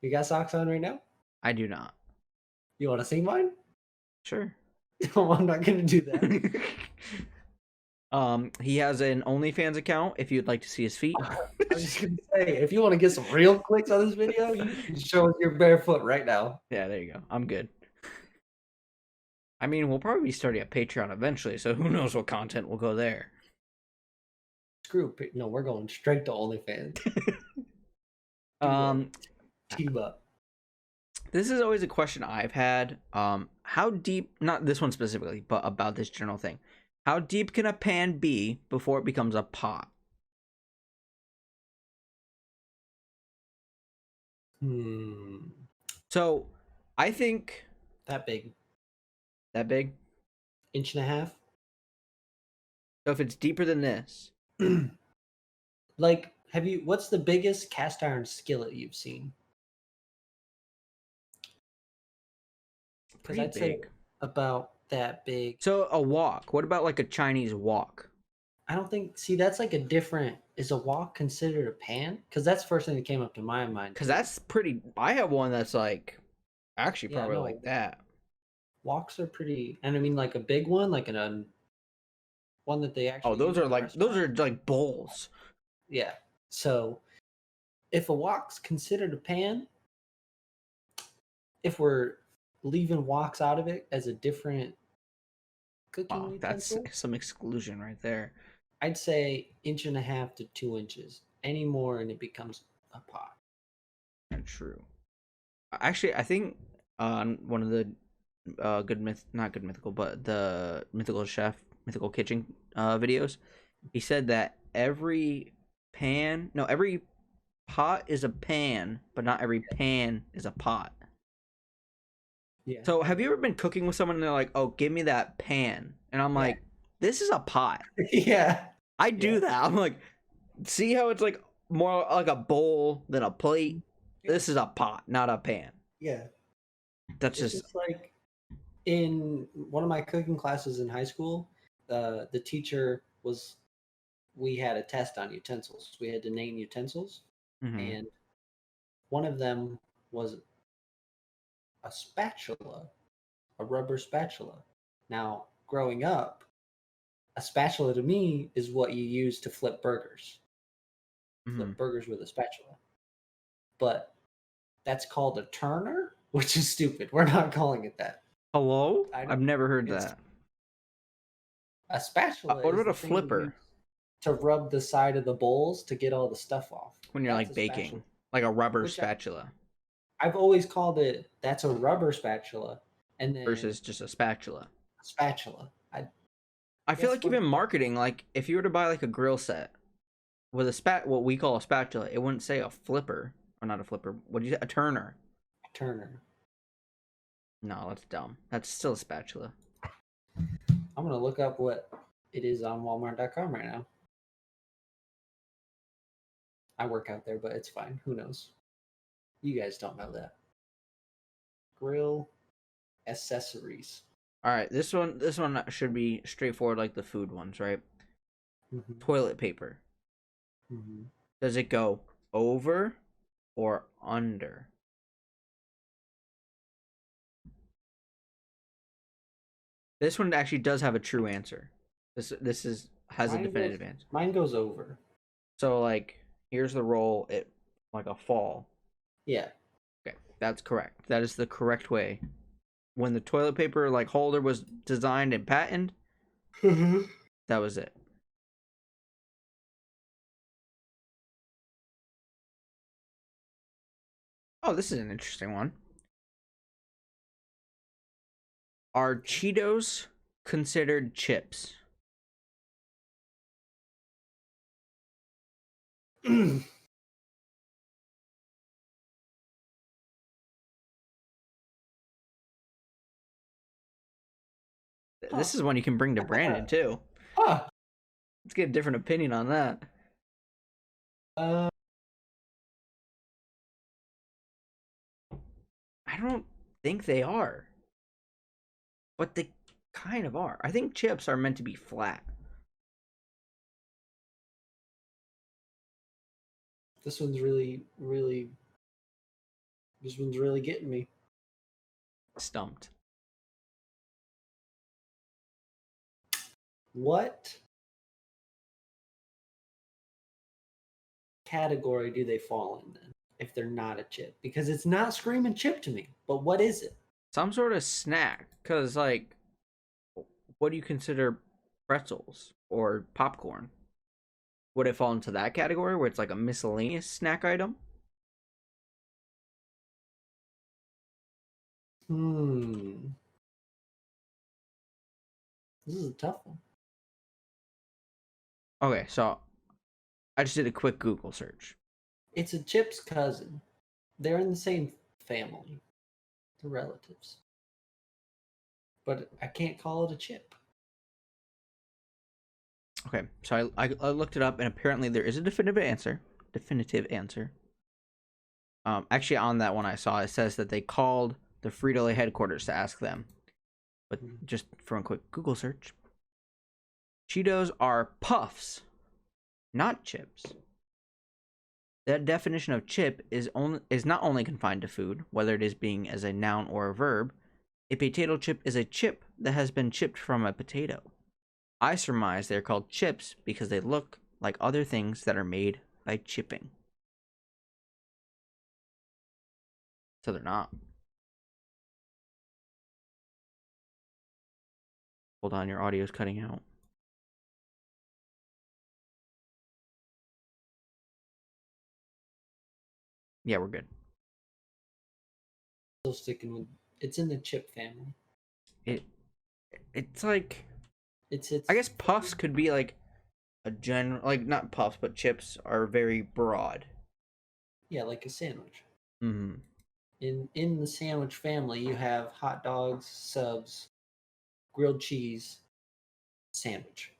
You got socks on right now? I do not. You want to see mine? Sure. No, I'm not gonna do that. He has an OnlyFans account if you'd like to see his feet. I was just gonna say, if you want to get some real clicks on this video, you can show us your barefoot right now. Yeah, there you go. I'm good. I mean, we'll probably be starting a Patreon eventually, so who knows what content will go there. Screw it. No, we're going straight to OnlyFans. Um, Team up. this is always a question I've had. How deep, not this one specifically, but about this general thing. How deep can a pan be before it becomes a pot? So, I think That big. that big. Inch and a half. So if it's deeper than this, Like, what's the biggest cast iron skillet you've seen? Because pretty I'd say big. about that big. So a wok. What about like a Chinese wok? I don't think, see, that's like a different, is a wok considered a pan? Because that's the first thing that came up to my mind. Because that's pretty. I have one that's like actually Yeah, probably no. like that. Woks are pretty, and I mean, like a big one, like one that they actually. Oh, those use are in like those are restaurants. like bowls. Yeah. So, if a wok's considered a pan, if we're leaving woks out of it as a different cooking Wow, that's utensil, some exclusion right there. I'd say inch and a half to 2 inches. Any more, and it becomes a pot. That's true. Actually, I think on one of the good myth, not good mythical, but the mythical chef, mythical kitchen videos, he said that every every pot is a pan, but not every pan is a pot. Yeah. So, have you ever been cooking with someone and they're like, "Oh, give me that pan," and I'm Yeah. like, "This is a pot." Yeah. I do Yeah. that. I'm like, see how it's like more like a bowl than a plate. Yeah. This is a pot, not a pan. Yeah. That's It's just just like in one of my cooking classes in high school, the teacher was, we had a test on utensils. We had to name utensils, mhm. and one of them was a spatula, a rubber spatula. Now, growing up, a spatula to me is what you use to flip burgers. Flip Mhm. burgers with a spatula. But that's called a turner, which is stupid. We're not calling it that. Hello? I know. I've never heard It's that. a spatula What is about the a thing you flipper? use to rub the side of the bowls to get all the stuff off. When you're That's like a baking, spatula. like a rubber Which spatula I've always called it, that's a rubber spatula, and then versus just a spatula. a spatula. I feel guess like what even the- marketing, like if you were to buy like a grill set with what we call a spatula, it wouldn't say a flipper or not a flipper. What do you say? A turner? Turner. No, that's dumb. That's still a spatula. I'm gonna look up what it is on Walmart.com right now. I work out there, but it's fine. Who knows? You guys don't know that. Grill accessories. All right, this one should be straightforward like the food ones, right? Mm-hmm. Toilet paper. Mm-hmm. Does it go over or under? This one actually does have a true answer. This has a definitive answer. Mine goes over. So like here's the roll, it like a fall. Yeah. Okay, that's correct. That is the correct way. When the toilet paper like holder was designed and patented, that was it. Oh, this is an interesting one. Are Cheetos considered chips? This is one you can bring to Brandon too. Huh. Let's get a different opinion on that. Uh, I don't think they are, but they kind of are. I think chips are meant to be flat. this one's really, really. This one's really getting me. Stumped. What category do they fall in then? If they're not a chip, because it's not screaming chip to me. But what is it? Some sort of snack, because like, what do you consider pretzels or popcorn? Would it fall into that category where it's like a miscellaneous snack item? Hmm. This is a tough one. Okay, so I just did a quick Google search. It's a chip's cousin. They're in the same family. They're relatives. But I can't call it a chip. Okay, so I looked it up, and apparently there is a definitive answer. Definitive answer. Actually, on that one I saw, it says that they called the Frito-Lay headquarters to ask them. But just from a quick Google search, Cheetos are puffs, not chips. That definition of chip is not only confined to food, whether it is being as a noun or a verb. A potato chip is a chip that has been chipped from a potato. I surmise they're called chips because they look like other things that are made by chipping. So they're not. Hold on, your audio's cutting out. Yeah, we're good. Still sticking with it's in the chip family. It's like, It's I guess puffs could be like a general, like not puffs, but chips are very broad. yeah, like a sandwich. Mm-hmm. In the sandwich family, you have hot dogs, subs, grilled cheese, sandwich.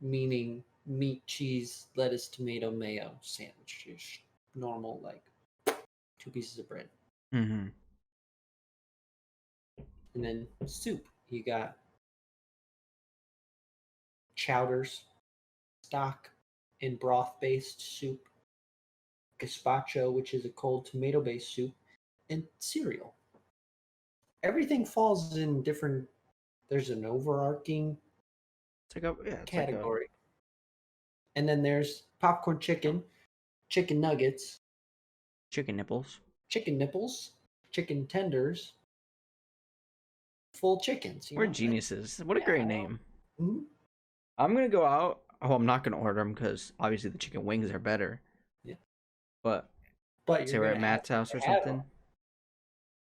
Meaning meat, cheese, lettuce, tomato, mayo sandwich. Just normal, like 2 pieces of bread. Mm-hmm. And then soup. You got chowders, stock and broth based soup, gazpacho, which is a cold tomato based soup, and cereal. Everything falls in different, there's an overarching It's like a it's like a category. And then there's popcorn chicken, chicken nuggets, chicken nipples. chicken nipples, chicken tenders, full chickens. We're geniuses. What a great name. Mhm. I'm gonna go out. Oh, I'm not gonna order them because obviously the chicken wings are better. Yeah. But But say you're we're gonna at have Matt's house to or have something. them.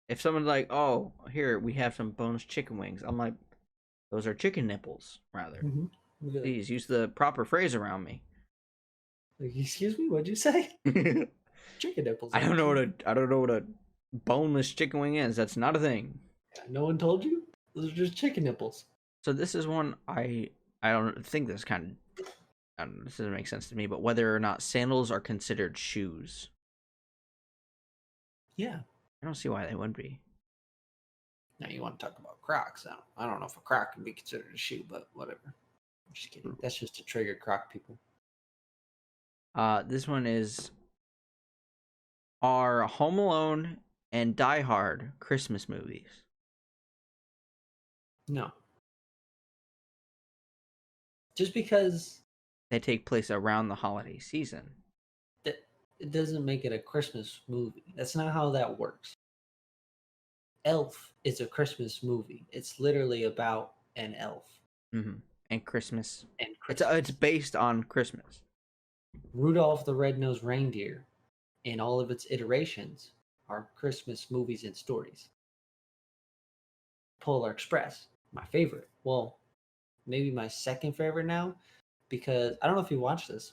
If someone's like, "Oh, here we have some bonus chicken wings," I'm like, "Those are chicken nipples, rather." Mhm. Please use the proper phrase around me. Like, excuse me, what'd you say? I Chicken nipples. don't know what a boneless chicken wing is. That's not a thing. No one told you? Those are just chicken nipples. So this is one I don't think this kind of I don't know, this doesn't make sense to me, but whether or not sandals are considered shoes. Yeah. I don't see why they wouldn't be. Now you want to talk about Crocs. I don't know if a Croc can be considered a shoe, but whatever. I'm just kidding. That's just to trigger Croc people. This one is, are Home Alone and Die Hard Christmas movies? No. Just because They take place around the holiday season. that it doesn't make it a Christmas movie. That's not how that works. Elf is a Christmas movie. It's literally about an elf Mm-hmm. And Christmas. and It's Christmas. based on Christmas. Rudolph the Red-Nosed Reindeer in all of its iterations are Christmas movies and stories. Polar Express, my favorite. Well, maybe my second favorite now, because I don't know if you watched this.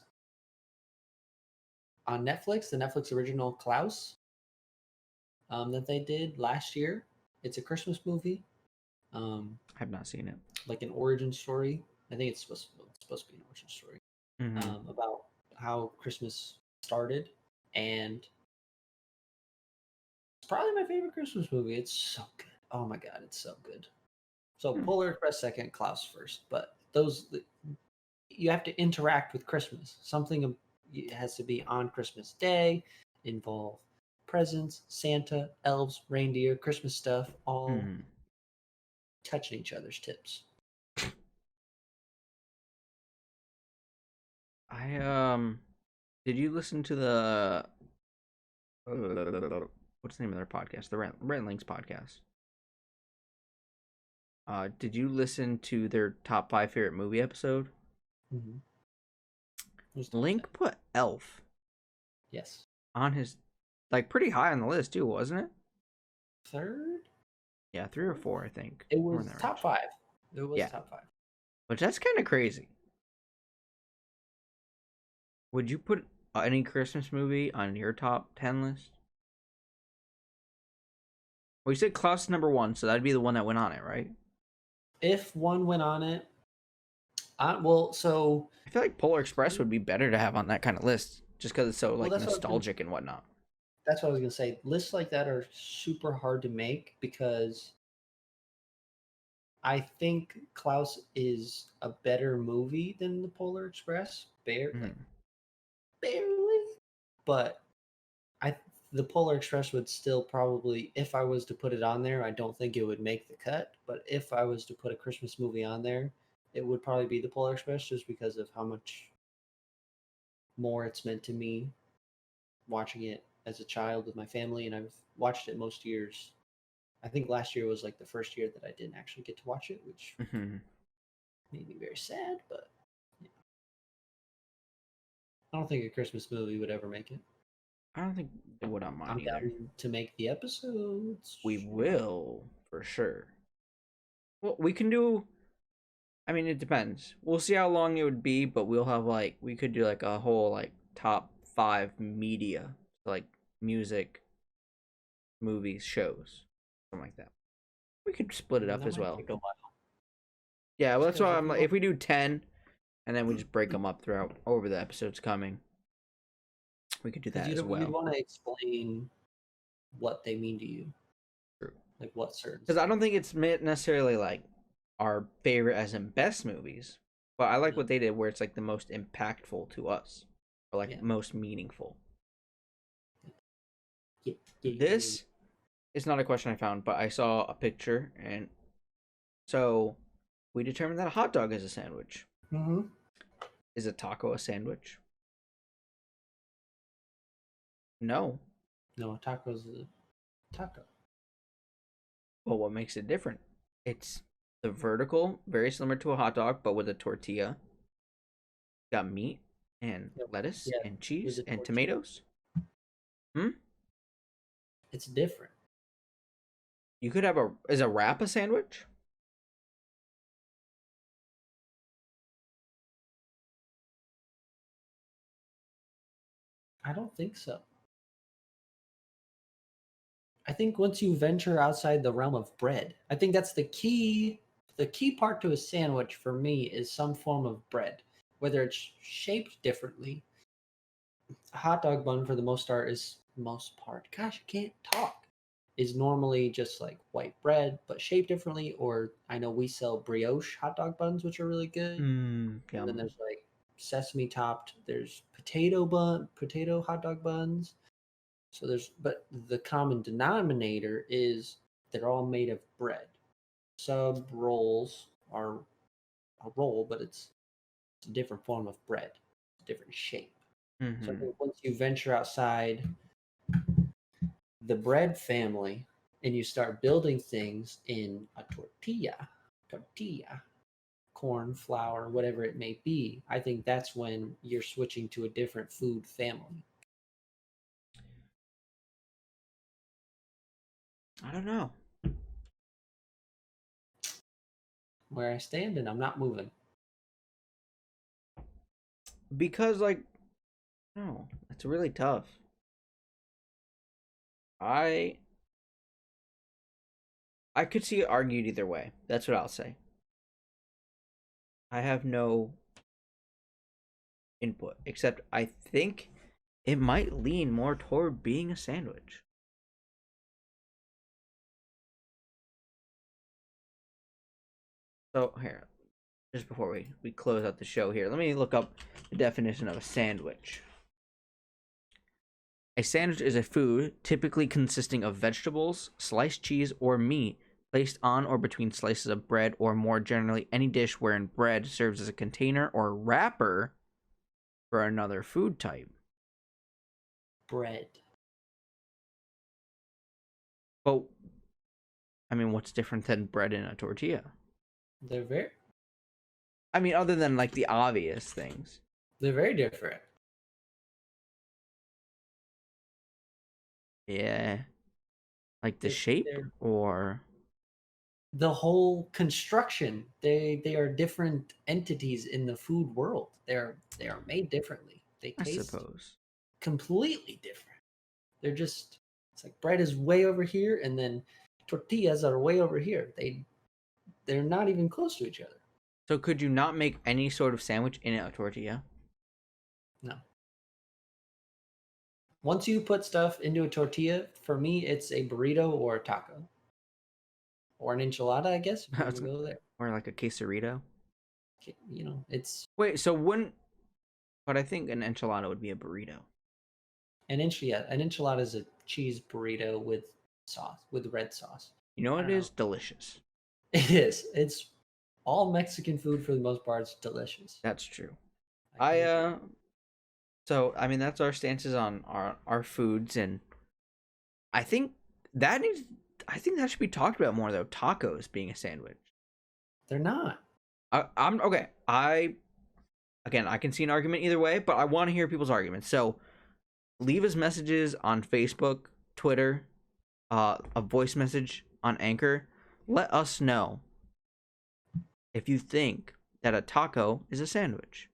on Netflix, the Netflix original Klaus, that they did last year. It's a Christmas movie, um, I've not seen it. like an origin story. I think it's supposed to be an origin story, Mm-hmm. about how Christmas started, and it's probably my favorite Christmas movie. It's so good. Oh my god, it's so good. So Hmm. Polar Express second, Klaus first, but you have to interact with Christmas. Something it has to be on Christmas Day, involve presents, Santa, elves, reindeer, Christmas stuff, all Mm-hmm. touching each other's tips. Did you listen to the what's the name of their podcast? The Rent Links podcast. Did you listen to their top 5 favorite movie episode? Mm-hmm. Who's top 10? Link put Elf Yes. on his like pretty high on the list too, wasn't it? Third? Yeah, 3 or 4, I think. It Somewhere in was that top range. five. It was Yeah, top five. but that's kind of crazy. Would you put any Christmas movie on your top 10 list? Well, you said Klaus #1, so that'd be the one that went on it, right? If one went on it, well, so I feel like Polar Express would be better to have on that kind of list, just because it's so well, like that's what I was gonna, nostalgic and whatnot. that's what I was gonna say. Lists like that are super hard to make because I think Klaus is a better movie than the Polar Express, Mm-hmm. barely, but I the Polar Express would still probably, if I was to put it on there, I don't think it would make the cut. But if I was to put a Christmas movie on there, it would probably be the Polar Express just because of how much more it's meant to me watching it as a child with my family, and I've watched it most years. I think last year was like the first year that I didn't actually get to watch it, which Mm-hmm. made me very sad. But yeah, I don't think a Christmas movie would ever make it. I don't think they would on mine I'm either. down to make the episodes. We will for sure. Well, we can do. I mean, it depends. We'll see how long it would be, but we'll have like we could do like a whole like top 5 media, like music, movies, shows, something like that. We could split it up That as might well. take a while. Yeah, well, Just that's because why if I'm we like, want, if we do 10, and then we just break them up throughout over the episodes coming, we could do because that as you'd well. want to explain what they mean to you, True. like what certain Because I stuff. don't think it's necessarily like our favorite as in best movies, but I like Yeah. what they did where it's like the most impactful to us, or like Yeah. most meaningful. Yeah. Yeah. This is not a question I found, but I saw a picture, and so we determined that a hot dog is a sandwich. Mm-hmm. Is a taco a sandwich? No. No, a taco's a taco. Well, what makes it different? It's the vertical, very similar to a hot dog, but with a tortilla. Got meat and Yep. lettuce Yeah, and with cheese a and tortilla. tomatoes. Hmm? It's different. You could have is a wrap a sandwich? I don't think so. I think once you venture outside the realm of bread, I think that's the key. The key part to a sandwich for me is some form of bread, whether it's shaped differently. A hot dog bun, for the most part. Gosh, I can't talk. Is normally just like white bread, but shaped differently. Or I know we sell brioche hot dog buns, which are really good. And then Yum. there's like sesame topped. There's potato hot dog buns. So but the common denominator is they're all made of bread. Sub rolls are a roll, but it's a different form of bread, different shape. So I Mm-hmm. think once you venture outside the bread family and you start building things in a tortilla, corn, flour, whatever it may be, I think that's when you're switching to a different food family. I don't know. Where I stand and I'm not moving. Because like No, that's really tough. I I could see it argued either way. That's what I'll say. I have no input, except I think it might lean more toward being a sandwich. So here, just before we close out the show here, let me look up the definition of a sandwich. A sandwich is a food typically consisting of vegetables, sliced cheese, or meat placed on or between slices of bread, or more generally, any dish wherein bread serves as a container or wrapper for another food type. Bread. But, I mean, what's different than bread in a tortilla? They're very I mean, other than like the obvious things. they're very different. Yeah. Like the shape They're or the whole construction. They are different entities in the food world. They are made differently. They I taste suppose. completely different. They're just it's like bread is way over here and then tortillas are way over here. They're not even close to each other. So could you not make any sort of sandwich in a tortilla? No. Once you put stuff into a tortilla, for me it's a burrito or a taco. Or an enchilada, I guess, if you want to go there. Or like a quesarito? It's Wait, so wouldn't but I think an enchilada would be a burrito. an enchilada is a cheese burrito with sauce, with red sauce. You know I what it don't is? know. Delicious. It is. It's all Mexican food for the most part. It's delicious. That's true. I can I agree. so I mean that's our stances on our foods, and I think that needs I think that should be talked about more though. Tacos being a sandwich. They're not. I'm okay. I can see an argument either way, but I want to hear people's arguments. So leave us messages on Facebook, Twitter, a voice message on Anchor. Let us know if you think that a taco is a sandwich.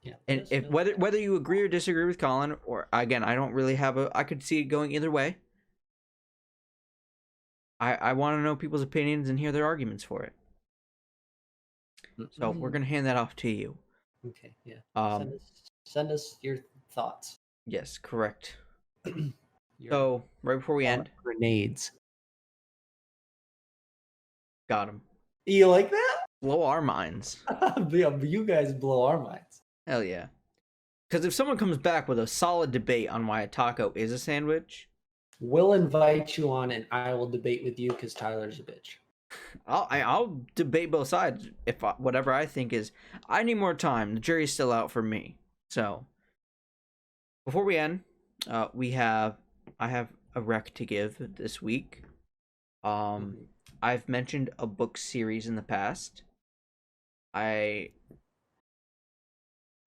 Yeah. And if whether you agree or disagree with Colin, or again, I don't really have I could see it going either way. I want to know people's opinions and hear their arguments for it. So we're gonna hand that off to you. Okay. Yeah. Um. Send us your thoughts. Yes, correct. Your So right before we end, grenades. got him. You like that? Blow our minds. Yeah, you guys blow our minds. Hell yeah. Because if someone comes back with a solid debate on why a taco is a sandwich, We'll invite you on, and I will debate with you because Tyler's a bitch. I'll debate both sides. If whatever I think is, I need more time. The jury's still out for me. So before we end, I have a rec to give this week. I've mentioned a book series in the past. I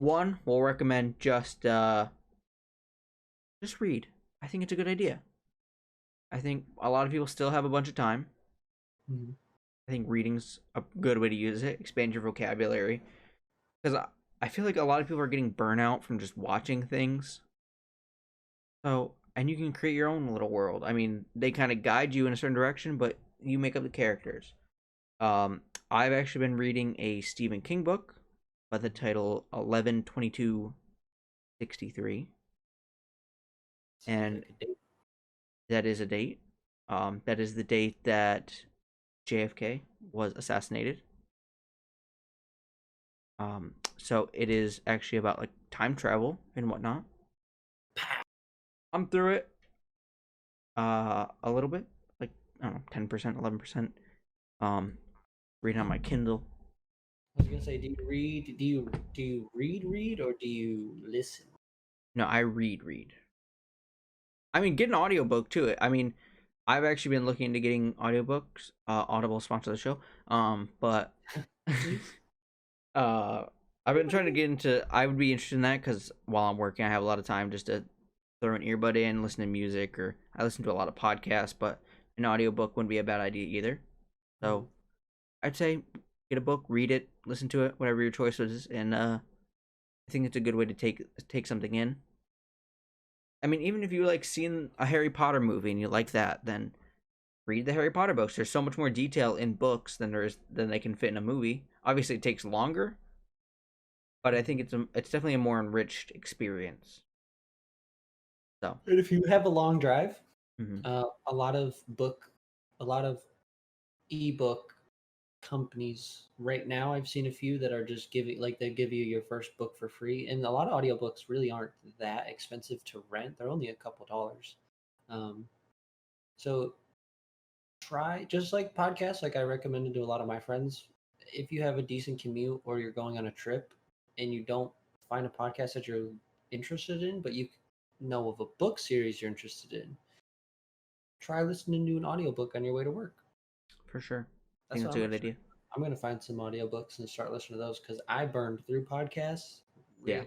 will recommend just read. I think it's a good idea. I think a lot of people still have a bunch of time. Mm-hmm. I think reading's a good way to use it. Expand your vocabulary. Because I feel like a lot of people are getting burnout from just watching things. So, and you can create your own little world. I mean, they kind of guide you in a certain direction, but you make up the characters. I've actually been reading a Stephen King book by the title 11/22/63. And that is a date. That is the date that JFK was assassinated. So it is actually about like time travel and whatnot. I'm through it. A little bit, like I don't know, 10%, 11%. Reading on my Kindle. I was gonna say, do you read? Do you read, or do you listen? No, I read. I mean, get an audiobook too. I mean, I've actually been looking into getting audiobooks. Audible sponsor the show. But I've been trying to get into. I would be interested in that because while I'm working, I have a lot of time just to throw an earbud in, listen to music, or I listen to a lot of podcasts. But an audiobook wouldn't be a bad idea either. So I'd say get a book, read it, listen to it, whatever your choice is, and I think it's a good way to take something in. I mean, even if you like seen a Harry Potter movie and you like that, then read the Harry Potter books. There's so much more detail in books than they can fit in a movie. Obviously, it takes longer, but I think it's definitely a more enriched experience. So, And if you have a long drive, mhm. a lot of ebook companies right now, I've seen a few that are just giving, like, they give you your first book for free, and a lot of audiobooks really aren't that expensive to rent. They're only a couple dollars. Um, so try, just like podcasts, like I recommended to a lot of my friends, if you have a decent commute or you're going on a trip and you don't find a podcast that you're interested in, but you know of a book series you're interested in, try listening to an audiobook on your way to work. For sure. I think That's what that's a I'm good gonna try. idea. I'm gonna find some audiobooks and start listening to those because I burned through podcasts Yeah.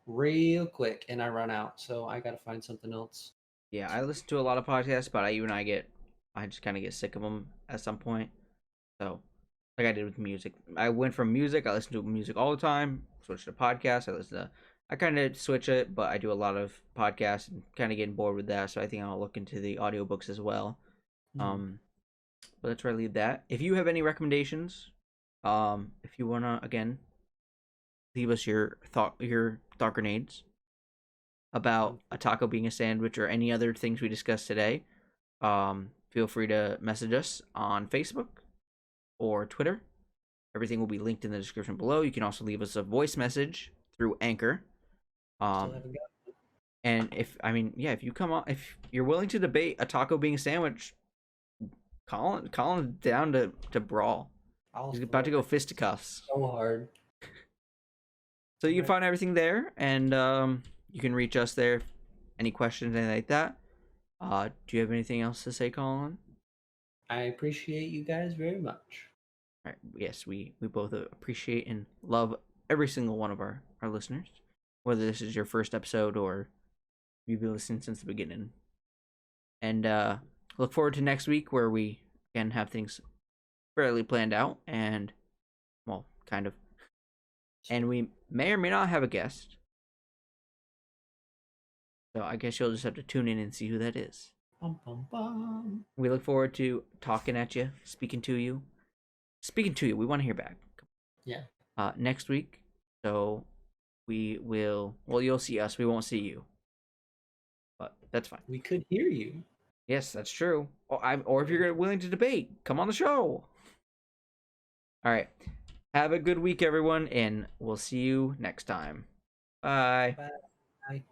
real quick and I run out. So I gotta find something else. Yeah, I listen to a lot of podcasts, but I just kind of get sick of them at some point. So, like I did with music, I went from music. I listen to music all the time. Switched to podcasts. I kind of switch it, but I do a lot of podcasts and kind of getting bored with that. So I think I'll look into the audiobooks as well. Mhm. Um, but that's where I leave that. If you have any recommendations, if you wanna again leave us your thought grenades about a taco being a sandwich or any other things we discussed today, feel free to message us on Facebook or Twitter. Everything will be linked in the description below. You can also leave us a voice message through Anchor. Still Um, haven't got. and if I mean, yeah, if you come on, if you're willing to debate a taco being a sandwich, call him down to brawl. I'll He's about to flip go it fisticuffs. so hard. So you All can right. find everything there, and you can reach us there. Any questions, anything like that. Do you have anything else to say, Colin? I appreciate you guys very much. All right. Yes, we both appreciate and love every single one of our listeners, whether this is your first episode or you've been listening since the beginning. And look forward to next week where we can have things fairly planned out and, well, kind of. And we may or may not have a guest. So I guess you'll just have to tune in and see who that is. Bum, bum, bum. We look forward to talking at you, speaking to you. Speaking to you, we want to hear back. Yeah. Next week. So we will, well, you'll see us. We won't see you. But that's fine. We could hear you. Yes, that's true. Or if you're willing to debate, come on the show. All right. Have a good week, everyone, and we'll see you next time. Bye. Bye.